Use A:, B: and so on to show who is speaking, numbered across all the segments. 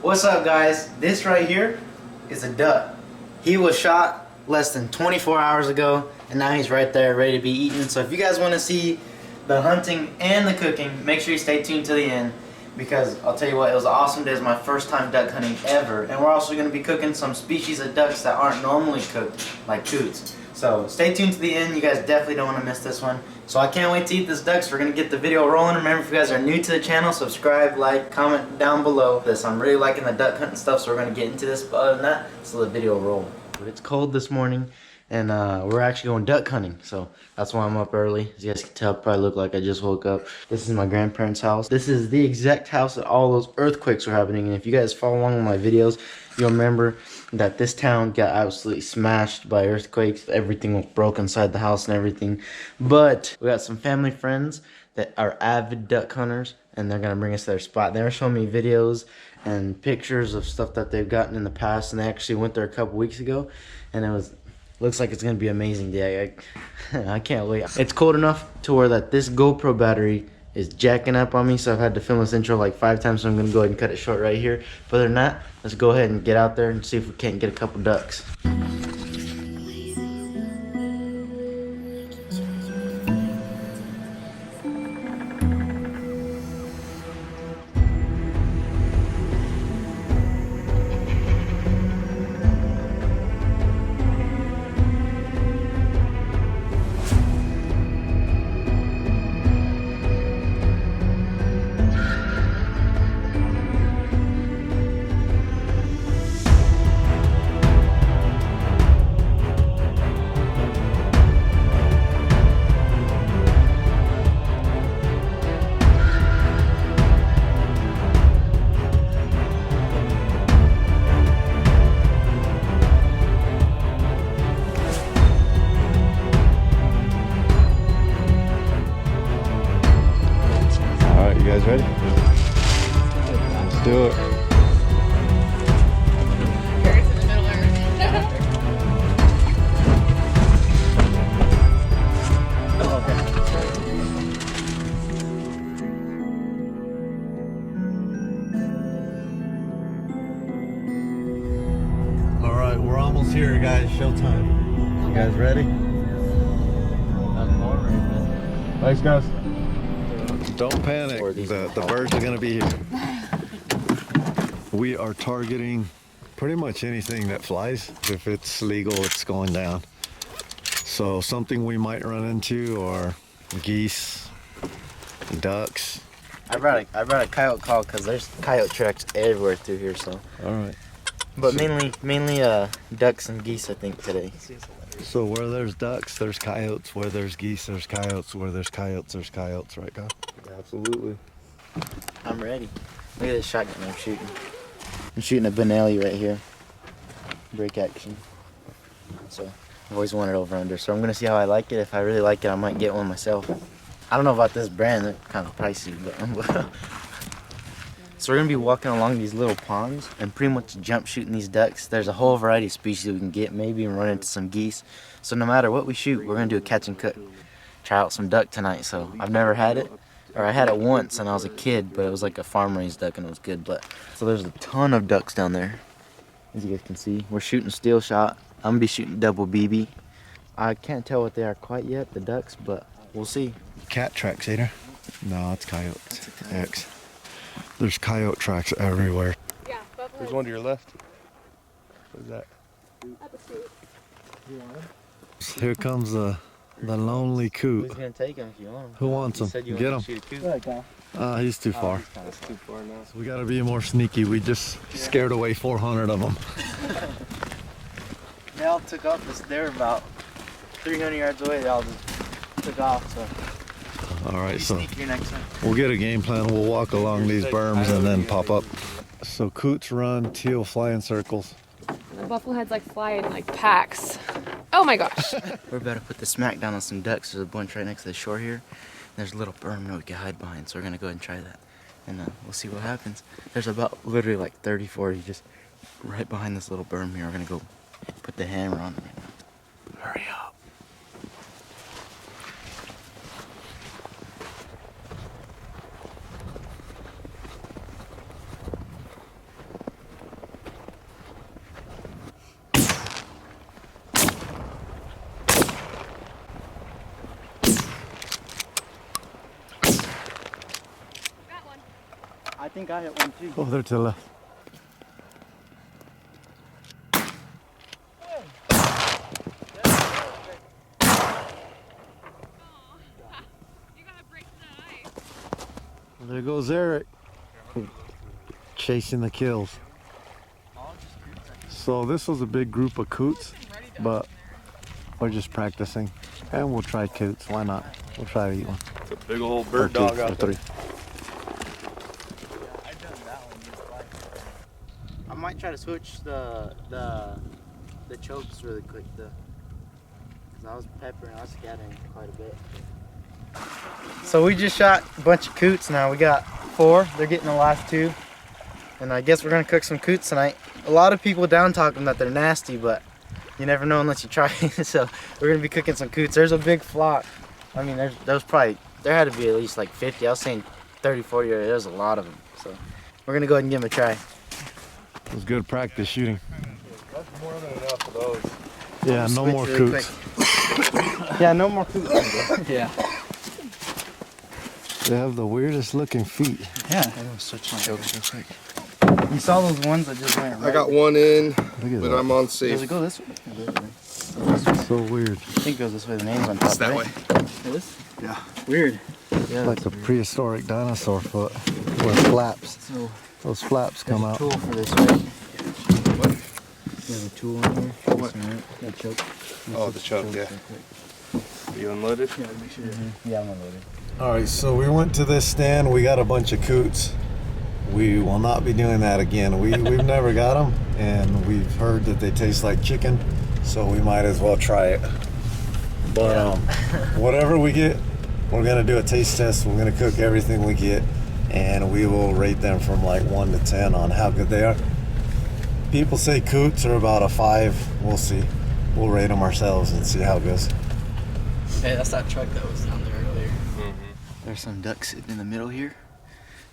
A: What's up, guys? This right here is a duck. He was shot less than 24 hours ago, and now he's right there ready to be eaten. So if you guys want to see the hunting and the cooking, make sure you stay tuned to the end, because I'll tell you what, it was an awesome day. It was my first time duck hunting ever, and we're also going to be cooking some species of ducks that aren't normally cooked, like coots. So stay tuned to the end. You guys definitely don't want to miss this one. So I can't wait to eat this duck, so we're going to get the video rolling. Remember, if you guys are new to the channel, subscribe, like, comment down below this. I'm really liking the duck hunting stuff, so we're going to get into this. But other than that, let's let the video roll. But it's cold this morning, and we're actually going duck hunting, so that's why I'm up early. As you guys can tell, I probably look like I just woke up. This is my grandparents' house. This is the exact house that all those earthquakes were happening, and if you guys follow along with my videos, you'll remember that this town got absolutely smashed by earthquakes. Everything was broke inside the house and everything. But we got some family friends that are avid duck hunters, and they're gonna bring us to their spot. They were showing me videos and pictures of stuff that they've gotten in the past, and they actually went there a couple weeks ago, and looks like it's gonna be an amazing day. I can't wait. It's cold enough to where that this GoPro battery is jacking up on me, so I've had to film this intro like 5 times, so I'm gonna go ahead and cut it short right here. But other than that, let's go ahead and get out there and see if we can't get a couple ducks.
B: You guys ready? Let's do it.
C: Carrots in the middle
B: All right, we're almost here, guys. Showtime. You guys ready? Thanks, guys. Don't panic. The birds are going to be here. We are targeting pretty much anything that flies. If it's legal, it's going down. So something we might run into are geese, ducks.
A: I brought a coyote call because there's coyote tracks everywhere through here. So.
B: All right.
A: But mainly ducks and geese, I think, today.
B: So where there's ducks, there's coyotes. Where there's geese, there's coyotes. Where there's coyotes, right, Kyle?
A: Absolutely. I'm ready. Look at this shotgun I'm shooting. I'm shooting a Benelli right here. Break action. So I've always wanted over under. So I'm gonna see how I like it. If I really like it, I might get one myself. I don't know about this brand. They're kind of pricey, but so we're gonna be walking along these little ponds and pretty much jump shooting these ducks. There's a whole variety of species we can get, maybe even run into some geese. So no matter what we shoot, we're gonna do a catch and cook. Try out some duck tonight. So I've never had it. Or I had it once and I was a kid, but it was like a farm-raised duck and it was good. But so there's a ton of ducks down there, as you guys can see. We're shooting steel shot. I'm gonna be shooting double BB. I can't tell what they are quite yet, the ducks, but we'll see.
B: Cat tracks, Ader? No, it's coyotes. X. There's coyote tracks everywhere.
C: Yeah,
D: There's one to your left. What is that?
B: Here comes the lonely coot.
A: Who's gonna take him if you want him?
B: Who wants him?
A: You said you
B: Get
A: wanted
B: him.
A: to shoot a coot.
B: He's too far.
D: That's too far now.
B: So we gotta be more sneaky. We just scared away 400 of them.
A: They all took off. They were about 300 yards away. They all just took off. So
B: All right, so
A: sneak your next one.
B: we'll get a game plan. We'll walk along these berms and then pop up. So coots run, teal fly in circles.
C: The buffleheads like fly in like packs. Oh my gosh.
A: We're about to put the smack down on some ducks. There's a bunch right next to the shore here. There's a little berm that we can hide behind, so we're gonna go ahead and try that. And we'll see what happens. There's about literally like 30, 40 just right behind this little berm here. We're gonna go put the hammer on it right now. Hurry up. think I hit one too.
B: Oh, they're to the left. There goes Eric, chasing the kills. So this was a big group of coots, but we're just practicing, and we'll try coots. Why not? We'll try to eat one.
D: It's a big old bird dog out there.
A: I might try to switch the chokes really quick though, cause I was peppering, I was scattering quite a bit. So we just shot a bunch of coots now. We got 4. They're getting the last 2. And I guess we're gonna cook some coots tonight. A lot of people down talk them that they're nasty, but you never know unless you try it. So we're gonna be cooking some coots. There's a big flock. I mean, there had to be at least like 50. I was saying 30, 40. There's a lot of them. So we're gonna go ahead and give them a try.
B: It was good practice shooting.
D: That's more than enough of those.
B: Yeah, no more coots.
A: Yeah, no more coots. Yeah.
B: They have the weirdest looking feet.
A: Yeah. You saw those ones that just went right?
D: I got one in,
B: Look at
D: but
B: that.
D: I'm on safe.
A: Does it go this way?
B: So weird.
A: I think it goes this way. The name's on top.
D: It's that
A: right?
D: way.
A: It is?
D: Yeah.
A: Weird. Yeah.
B: Like a prehistoric dinosaur foot with flaps.
A: So
B: Those flaps come out.
A: tool for this, right?
D: What?
A: There's a tool in here.
D: For what?
A: That choke.
D: Oh, the choke, yeah. Are you unloaded?
A: Yeah, make sure. Yeah, I'm unloaded.
B: All right, so we went to this stand. We got a bunch of coots. We will not be doing that again. We've never got them, and we've heard that they taste like chicken, so we might as well try it. But whatever we get, we're gonna do a taste test. We're gonna cook everything we get, and we will rate them from like 1 to 10 on how good they are. People say coots are about a 5. We'll see. We'll rate them ourselves and see how it goes.
A: Hey, that's that truck that was down there earlier. There's some ducks sitting in the middle here.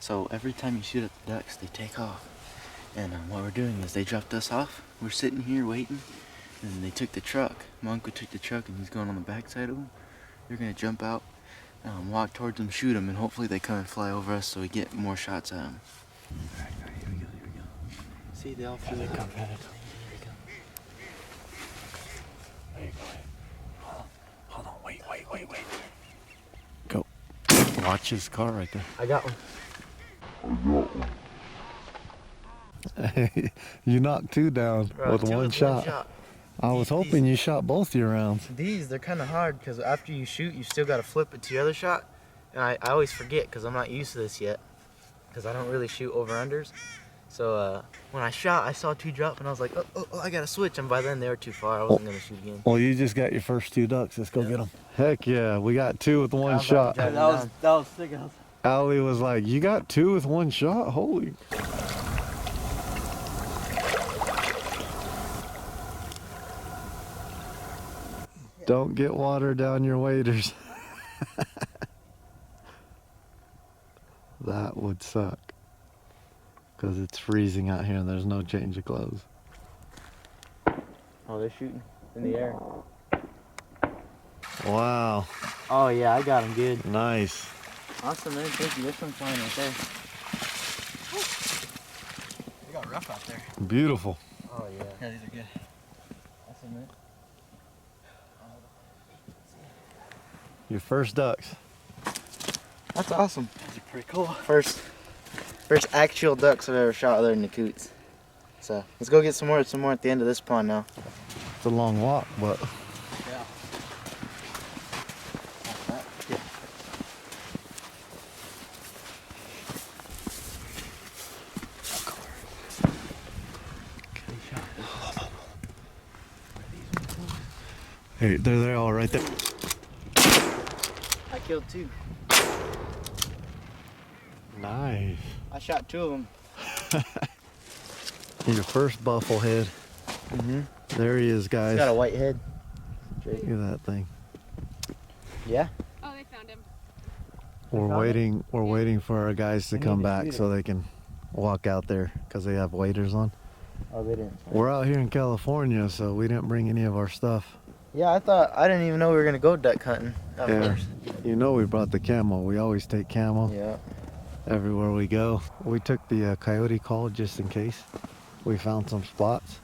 A: So every time you shoot at the ducks, they take off. And what we're doing is they dropped us off. We're sitting here waiting, and they took the truck. My uncle took the truck, and he's going on the backside of them. They're gonna jump out, walk towards them, shoot them, and hopefully they come and fly over us so we get more shots at them. All right, here we go, here we go. See, they all flew. They come at it. Here we go.
B: There you go. Hold on, wait. Go. Watch his car right there.
A: I got one.
B: You knocked 2 down
A: Bro,
B: with
A: 2
B: one
A: with
B: shot. I was hoping you shot both your rounds.
A: They're kind of hard because after you shoot, you still got to flip it to your other shot. And I always forget because I'm not used to this yet because I don't really shoot over-unders. So when I shot, I saw 2 drop and I was like, oh, I got to switch. And by then they were too far. I wasn't going to shoot again.
B: Well, you just got your first 2 ducks. Let's go get them. Heck yeah, we got 2 with one shot.
A: That was sick.
B: Allie was like, you got 2 with one shot? Holy. Don't get water down your waders. That would suck. Because it's freezing out here and there's no change of clothes.
A: Oh, they're shooting in the air.
B: Wow.
A: Oh, yeah, I got them good.
B: Nice.
A: Awesome, man. Thank you. This one's flying right there. They got rough out there.
B: Beautiful.
A: Oh, yeah. Yeah, these are good. Awesome, man.
B: Your first ducks.
A: That's awesome. These are pretty cool. First actual ducks I've ever shot other than the coots. So let's go get some more at the end of this pond now.
B: It's a long walk, but
A: Yeah.
B: hey, they're all right there.
A: I killed 2.
B: Nice.
A: I shot 2 of them.
B: Your first bufflehead.
A: Mm-hmm.
B: There he is, guys.
A: He's got a white head.
B: Look at that thing.
A: Yeah.
C: Oh, they found him.
B: We're waiting for our guys to
A: We
B: come
A: need to
B: back
A: shoot
B: so they can walk out there because they have waders on.
A: Oh, they didn't.
B: We're out here in California, so we didn't bring any of our stuff.
A: Yeah, I didn't even know we were gonna go duck hunting.
B: Yeah. You know we brought the camo. We always take camo.
A: Yeah.
B: everywhere we go. We took the coyote call just in case. We found some spots.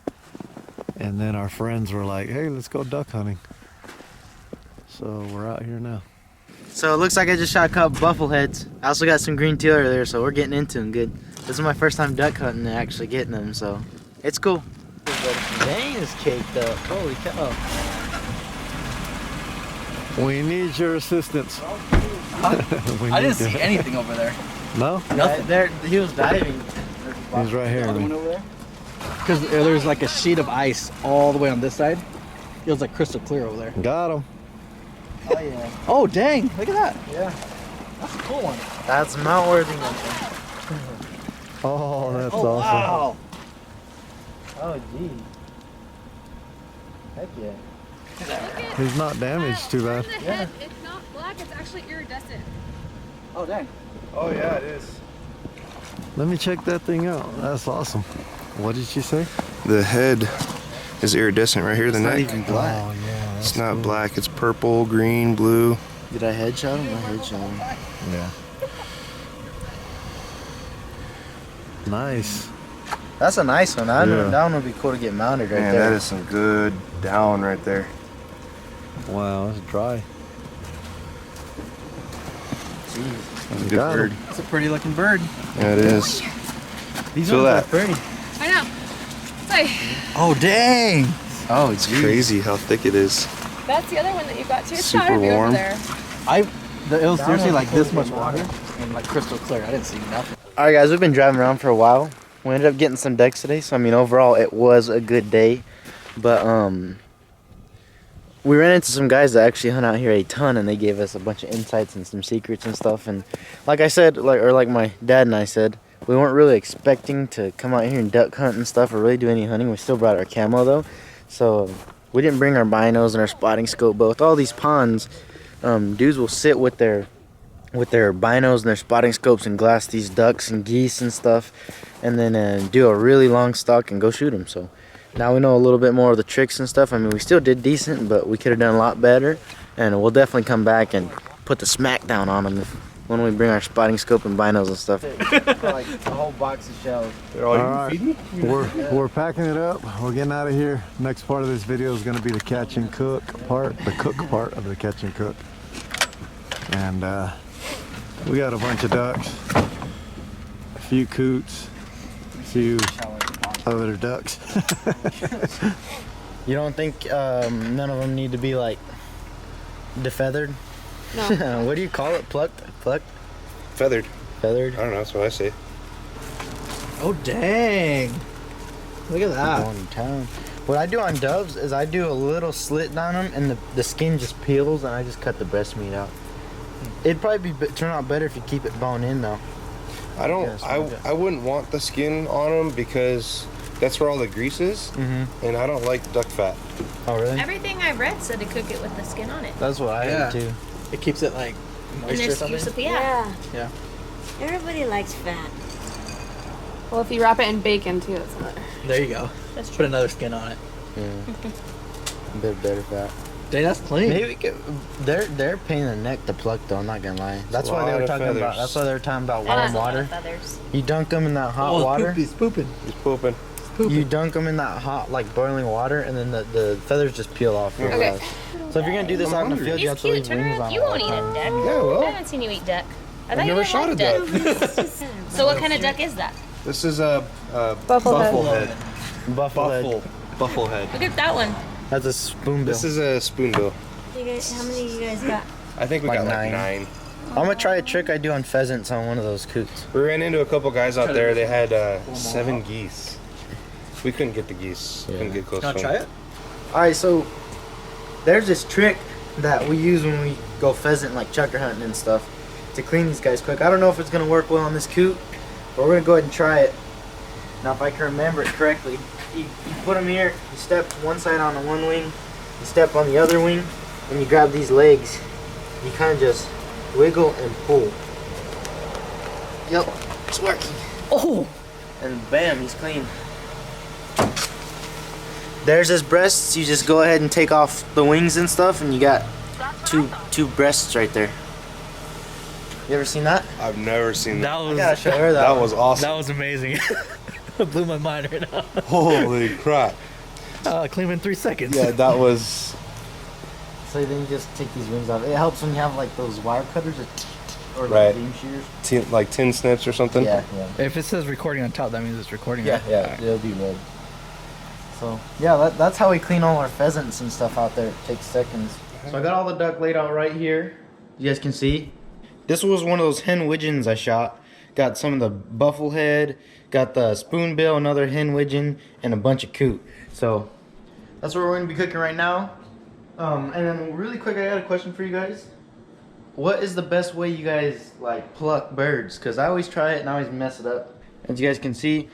B: And then our friends were like, hey, let's go duck hunting. So we're out here now.
A: So it looks like I just shot a couple buffleheads. I also got some green teal there, so we're getting into them good. This is my first time duck hunting and actually getting them, so it's cool. Dang, it's caked up. Holy cow.
B: We need your assistance.
E: I didn't see anything over there.
B: No?
A: Nothing. There, he was diving.
B: He's right here. Man.
E: Because there's like a sheet of ice all the way on this side. It was like crystal clear over there.
B: Got him.
A: Oh yeah.
E: Oh dang! Look at that.
A: Yeah.
E: That's a cool one.
A: That's Mount Worthy.
B: Oh, that's
E: Oh
B: awesome.
E: wow!
A: Oh gee. Heck yeah.
C: Look at
B: He's not damaged too bad.
C: the head. It's not black. It's actually iridescent.
E: Oh dang!
D: Oh yeah, it is.
B: Let me check that thing out. That's awesome. What did she say?
D: The head is iridescent right here. The neck.
A: Even black.
B: Oh, yeah.
D: It's not black. It's purple, green, blue.
A: Did I headshot him? I headshot him.
B: Yeah. Nice.
A: That's a nice one. I know
B: Yeah.
A: that one would be cool to get mounted right
D: Man,
A: there.
D: that is some good down right there.
B: Wow, it's dry.
D: That's a good
B: Got
D: bird.
B: him.
E: It's a pretty looking bird.
D: Yeah, it is.
A: These
D: Feel
A: ones
D: that.
A: are pretty.
C: I know. It's like,
E: Oh dang!
A: Oh,
D: It's crazy how thick it is.
C: that's the other one that you got too. It's
D: Super
C: gotta be
D: warm.
C: over there.
E: It was
A: That
E: seriously
A: one's
E: like
A: cool
E: this
A: to
E: much
A: get
E: water
A: mounted.
E: and like crystal clear. I didn't see nothing.
A: Alright guys, we've been driving around for a while. We ended up getting some ducks today, so I mean overall it was a good day. But we ran into some guys that actually hunt out here a ton, and they gave us a bunch of insights and some secrets and stuff. And like I said, like my dad and I said, we weren't really expecting to come out here and duck hunt and stuff or really do any hunting. We still brought our camo though. So we didn't bring our binos and our spotting scope, but with all these ponds, dudes will sit with their binos and their spotting scopes and glass these ducks and geese and stuff, and then do a really long stalk and go shoot them. So now we know a little bit more of the tricks and stuff. I mean, we still did decent, but we could have done a lot better, and we'll definitely come back and put the smack down on them when we bring our spotting scope and binos and stuff. Like a whole box of shells.
B: All right. We're packing it up. We're getting out of here. Next part of this video is going to be the catch and cook part, the cook part of the catch and cook. And we got a bunch of ducks, a few coots, a few other ducks.
A: You don't think none of them need to be like defeathered?
C: No.
A: What do you call it? Plucked?
D: Feathered.
A: Feathered?
D: I don't know. That's what I say.
E: Oh dang! Look at that.
A: Going to town. What I do on doves is I do a little slit down them, and the skin just peels, and I just cut the breast meat out. It'd probably turn out better if you keep it bone in though.
D: I don't.
A: Yes, I do.
D: I wouldn't want the skin on them because that's where all the grease is, and I don't like duck fat.
A: Oh really?
F: Everything I read said to cook it with the skin on it.
A: That's what I
E: Yeah.
A: do too.
E: It keeps it like
F: And
E: moisture or
F: there's
E: something.
F: usually, yeah.
E: Yeah.
G: Everybody likes fat.
C: Well, if you wrap it in bacon too, that's another.
E: There you go.
F: That's
E: Put
F: true.
E: another skin on it.
A: Yeah. A bit better fat.
E: Dang, that's clean.
A: Maybe we could, they're pain in the neck to pluck though. I'm not gonna lie. That's
D: a
A: why they
D: lot
A: were
D: of
A: talking about.
D: feathers.
A: That's why they were talking about
F: That
A: warm
F: is a lot
A: water.
F: of feathers.
A: You dunk them in that hot
E: Oh,
A: water.
E: He's pooping.
D: He's pooping.
A: You dunk them in that hot, like boiling water, and then the feathers just peel off. real
C: Okay.
A: fast. So if you're gonna do this out in the field, you
F: He's
A: have to
F: cute.
A: leave
F: Turn
A: wings
F: around.
A: on.
F: You
A: all
F: won't
A: the
F: eat a
A: time.
F: duck.
D: Yeah, well.
F: I haven't seen you eat duck. I thought
D: I've
F: you
D: never
F: didn't
D: shot
F: like
D: a duck.
F: So what kind of duck is that?
D: This is a
C: Bufflehead.
A: Buffalo.
D: Bufflehead.
F: Look at that one.
A: That's a spoonbill.
D: This is a spoonbill.
G: You guys, how many of you guys got?
D: I think we
A: Like
D: got like
A: 9.
D: 9.
A: I'm gonna try a trick I do on pheasants on one of those coots.
D: We ran into a couple guys out there. They had 7 geese. We couldn't get the geese. Couldn't get close to
E: Wanna
D: them.
E: try it?
A: All right, so there's this trick that we use when we go pheasant like chucker hunting and stuff to clean these guys quick. I don't know if it's gonna work well on this coot, but we're gonna go ahead and try it. Now, if I can remember it correctly, you put them here. You step one side on the one wing, you step on the other wing, and you grab these legs. You kind of just wiggle and pull. Yep, it's working.
E: Oh!
A: And bam, he's clean. There's his breasts. You just go ahead and take off the wings and stuff, and you got two breasts right there. You ever seen that?
D: I've never seen that.
E: That
A: I
E: was
A: gotta show her that.
D: That
A: one.
D: was awesome.
E: that was amazing. It blew my mind right now.
D: Holy crap.
E: Clean in 3 seconds.
D: Yeah, that was.
A: So then you just take these wings off. It helps when you have like those wire cutters or like
D: Right.
A: beam shears.
D: Like tin snips or something.
A: Yeah.
E: If it says recording on top, that means it's recording.
A: Yeah,
E: right?
A: yeah, it'll be red. So yeah, that's how we clean all our pheasants and stuff out there. It takes seconds. So I got all the duck laid out right here. You guys can see. This was one of those hen widgeons I shot. Got some of the buffle head, got the spoonbill, another hen widgeon, and a bunch of coot. So that's what we're gonna be cooking right now. And then really quick, I got a question for you guys. What is the best way you guys like pluck birds? Cause I always try it and I always mess it up. As you guys can see,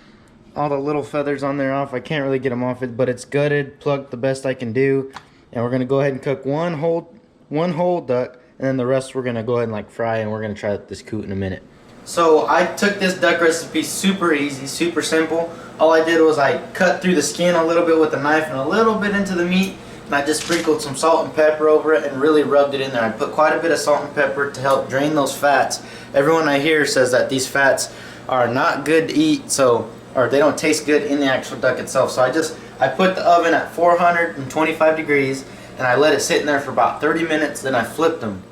A: all the little feathers on there off. I can't really get them off it, but it's gutted, plucked the best I can do. And we're gonna go ahead and cook one whole duck, and then the rest we're gonna go ahead and like fry, and we're gonna try this coot in a minute. So I took this duck recipe super easy, super simple. All I did was I cut through the skin a little bit with a knife and a little bit into the meat, and I just sprinkled some salt and pepper over it and really rubbed it in there. I put quite a bit of salt and pepper to help drain those fats. Everyone I hear says that these fats are not good to eat, or they don't taste good in the actual duck itself. So I put the oven at 425 degrees and I let it sit in there for about 30 minutes, then I flipped them.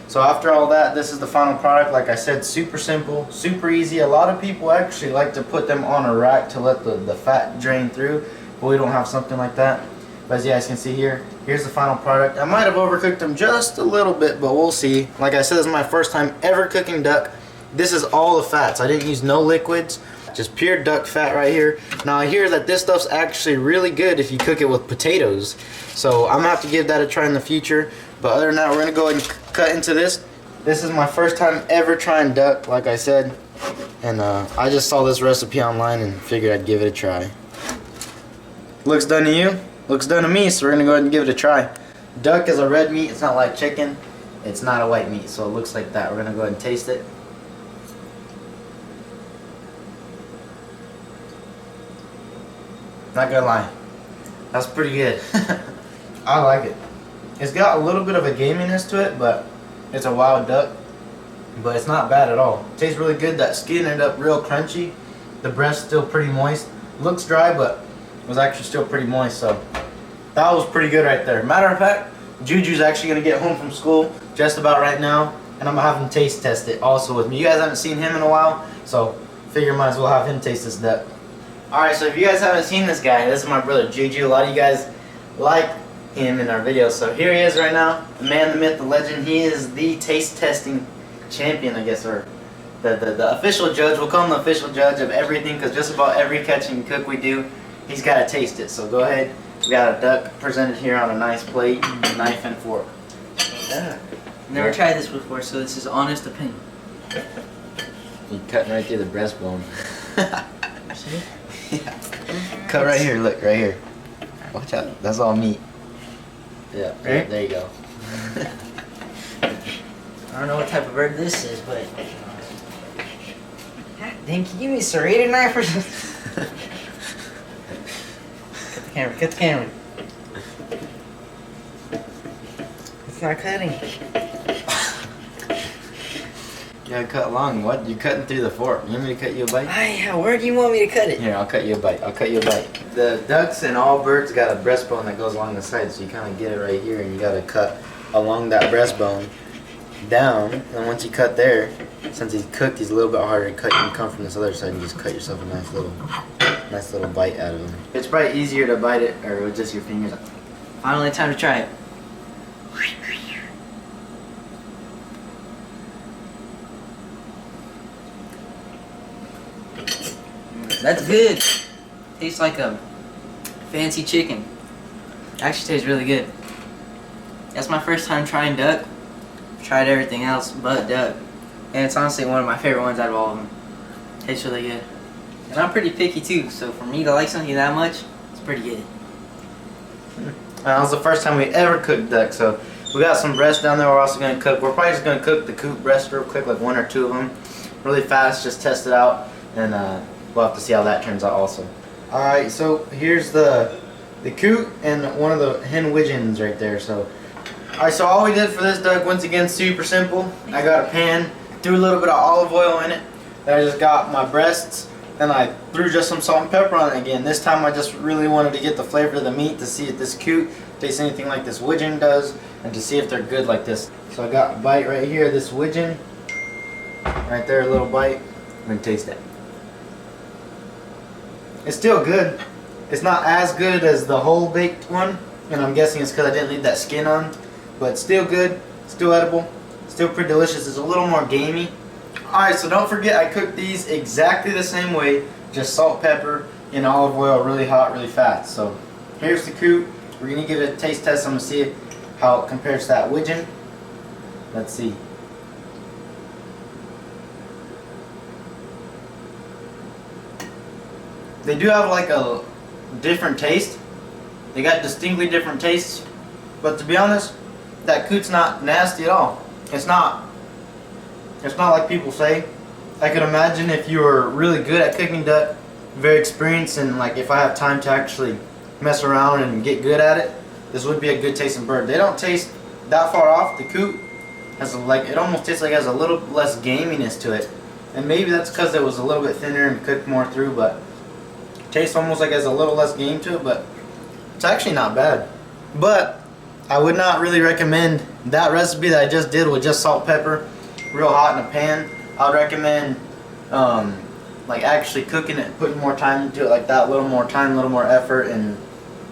A: So after all that, this is the final product. Like I said, super simple, super easy. A lot of people actually like to put them on a rack to let the fat drain through, but we don't have something like that. But as you guys can see here, here's the final product. I might have overcooked them just a little bit, but we'll see. Like I said, this is my first time ever cooking duck. This is all the fats. I didn't use no liquids, just pure duck fat right here. Now I hear that this stuff's actually really good if you cook it with potatoes. So I'm gonna have to give that a try in the future. But other than that, we're gonna go ahead and cut into this. This is my first time ever trying duck, like I said. And I just saw this recipe online and figured I'd give it a try. Looks done to you? Looks done to me, so we're gonna go ahead and give it a try. Duck is a red meat, it's not like chicken. It's not a white meat, so it looks like that. We're gonna go ahead and taste it. Not gonna lie, that's pretty good. I like it. It's got a little bit of a gaminess to it, but it's a wild duck. But it's not bad at all. It tastes really good. That skin ended up real crunchy. The breast's still pretty moist. Looks dry, but it was actually still pretty moist. So that was pretty good right there. Matter of fact, Juju's actually gonna get home from school just about right now, and I'm gonna have him taste test it also with me. You guys haven't seen him in a while, so figure might as well have him taste this duck. Alright, so if you guys haven't seen this guy, this is my brother Juju. A lot of you guys like him in our videos. So here he is right now, the man, the myth, the legend. He is the taste testing champion, I guess, or the official judge. We'll call him the official judge of everything, because just about every catch and cook we do, he's got to taste it. So go ahead. We got a duck presented here on a nice plate, knife and fork.
H: Yeah. Never tried this before, so this is honest opinion.
A: You're cutting right through the breastbone.
H: See?
A: Yeah. Cut right here, look, right here. Watch out, that's all meat. Yeah,
H: Right?
A: there you go.
H: I don't know what type of bird this is, but... God dang, can you give me a serrated knife or something? Cut the camera. It's not cutting.
A: You gotta cut long. What? You're cutting through the fork. You want me to cut you a bite?
H: Yeah, where do you want me to cut it?
A: Here, I'll cut you a bite. I'll cut you a bite. The ducks and all birds got a breastbone that goes along the side, so you kind of get it right here, and you gotta cut along that breastbone down. And once you cut there, since he's cooked, he's a little bit harder to cut. You can come from this other side and just cut yourself a nice little bite out of him. It's probably easier to bite it, or with just your fingers.
H: Finally, time to try it. That's good. Tastes like a fancy chicken. Actually tastes really good. That's my first time trying duck. I've tried everything else but duck. And it's honestly one of my favorite ones out of all of them. Tastes really good. And I'm pretty picky too, so for me to like something that much, it's pretty good.
A: That was the first time we ever cooked duck, so we got some breast down there we're also going to cook. We're probably just going to cook the coop breast real quick, like one or two of them. Really fast, just test it out, and we'll have to see how that turns out also. Alright, so here's the the coot and one of the hen widgeons right there. So, alright, so all we did for this duck, once again, super simple. I got a pan, threw a little bit of olive oil in it. Then I just got my breasts, and I threw just some salt and pepper on it again. This time I just really wanted to get the flavor of the meat to see if this coot tastes anything like this widgeon does, and to see if they're good like this. So I got a bite right here, this widgeon. Right there, a little bite. I'm gonna taste it. It's still good. It's not as good as the whole baked one, and I'm guessing it's because I didn't leave that skin on. But still good, still edible, still pretty delicious. It's a little more gamey. Alright, so don't forget I cooked these exactly the same way, just salt, pepper, and olive oil, really hot, really fast. So here's the coot. We're gonna give it a taste test. I'm gonna see how it compares to that widgeon. Let's see. They do have like a different taste. They got distinctly different tastes. But to be honest, that coot's not nasty at all. It's not like people say. I could imagine if you were really good at cooking duck, very experienced, and like if I have time to actually mess around and get good at it, this would be a good tasting bird. They don't taste that far off. The coot has it almost tastes like it has a little less gaminess to it. And maybe that's because it was a little bit thinner and cooked more through, but it tastes almost like it has a little less game to it, but it's actually not bad. But I would not really recommend that recipe that I just did with just salt, pepper, real hot in a pan. I would recommend like actually cooking it, putting more time into it like that, a little more time, a little more effort, and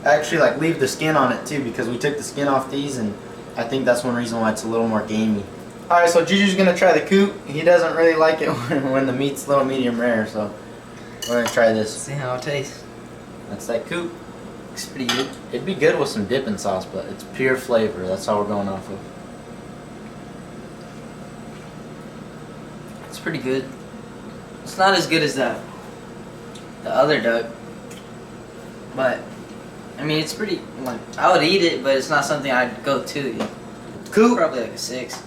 A: actually like leave the skin on it too, because we took the skin off these, and I think that's one reason why it's a little more gamey. Alright, so Juju's gonna try the coot. He doesn't really like it when the meat's a little medium rare, so we're gonna try this.
H: See how it tastes.
A: That's that coot.
H: Looks pretty good.
A: It'd be good with some dipping sauce, but it's pure flavor. That's all we're going off of.
H: It's pretty good. It's not as good as the other duck, but I mean it's pretty. Like I would eat it, but it's not something I'd go to.
A: Coot
H: Probably like a 6.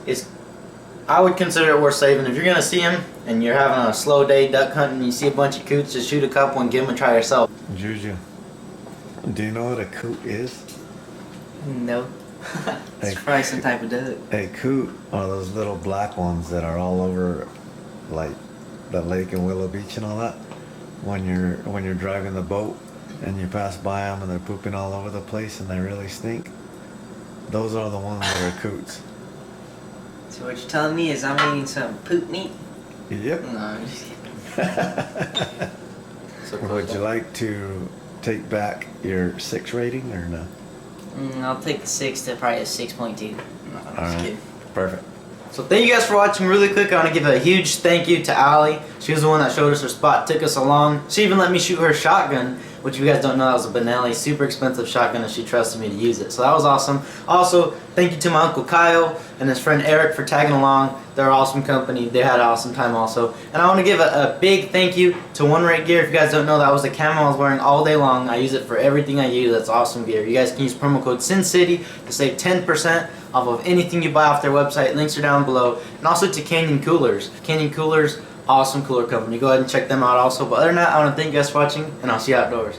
A: I would consider it worth saving. If you're gonna see them and you're having a slow day duck hunting and you see a bunch of coots, just shoot a couple and give them a try yourself.
B: Juju, do you know what a coot is?
H: No. It's
B: Hey.
H: probably some type of duck.
B: A coot are those little black ones that are all over, like the lake and Willow Beach and all that. When you're driving the boat and you pass by them and they're pooping all over the place and they really stink. Those are the ones that are coots.
H: So what you're telling me is I'm eating some poop meat?
B: Yep.
H: No, I'm just kidding.
B: Would you like to take back your 6 rating or no?
H: I'll take the 6 to probably a 6.2. No, I'm just
B: Alright.
H: kidding.
B: Perfect.
A: So thank you guys for watching. Really quick, I want to give a huge thank you to Allie. She was the one that showed us her spot, took us along. She even let me shoot her shotgun, which if you guys don't know, that was a Benelli, super expensive shotgun, and she trusted me to use it. So that was awesome. Also, thank you to my Uncle Kyle and his friend Eric for tagging along. They're an awesome company. They had an awesome time also. And I want to give a big thank you to One Rate Gear. If you guys don't know, that was the camo I was wearing all day long. I use it for everything I use. That's awesome gear. You guys can use promo code SINCITY to save 10% off of anything you buy off their website. Links are down below. And also to Canyon Coolers. Canyon Coolers, awesome cooler company. Go ahead and check them out also. But other than that, I want to thank you guys for watching, and I'll see you outdoors.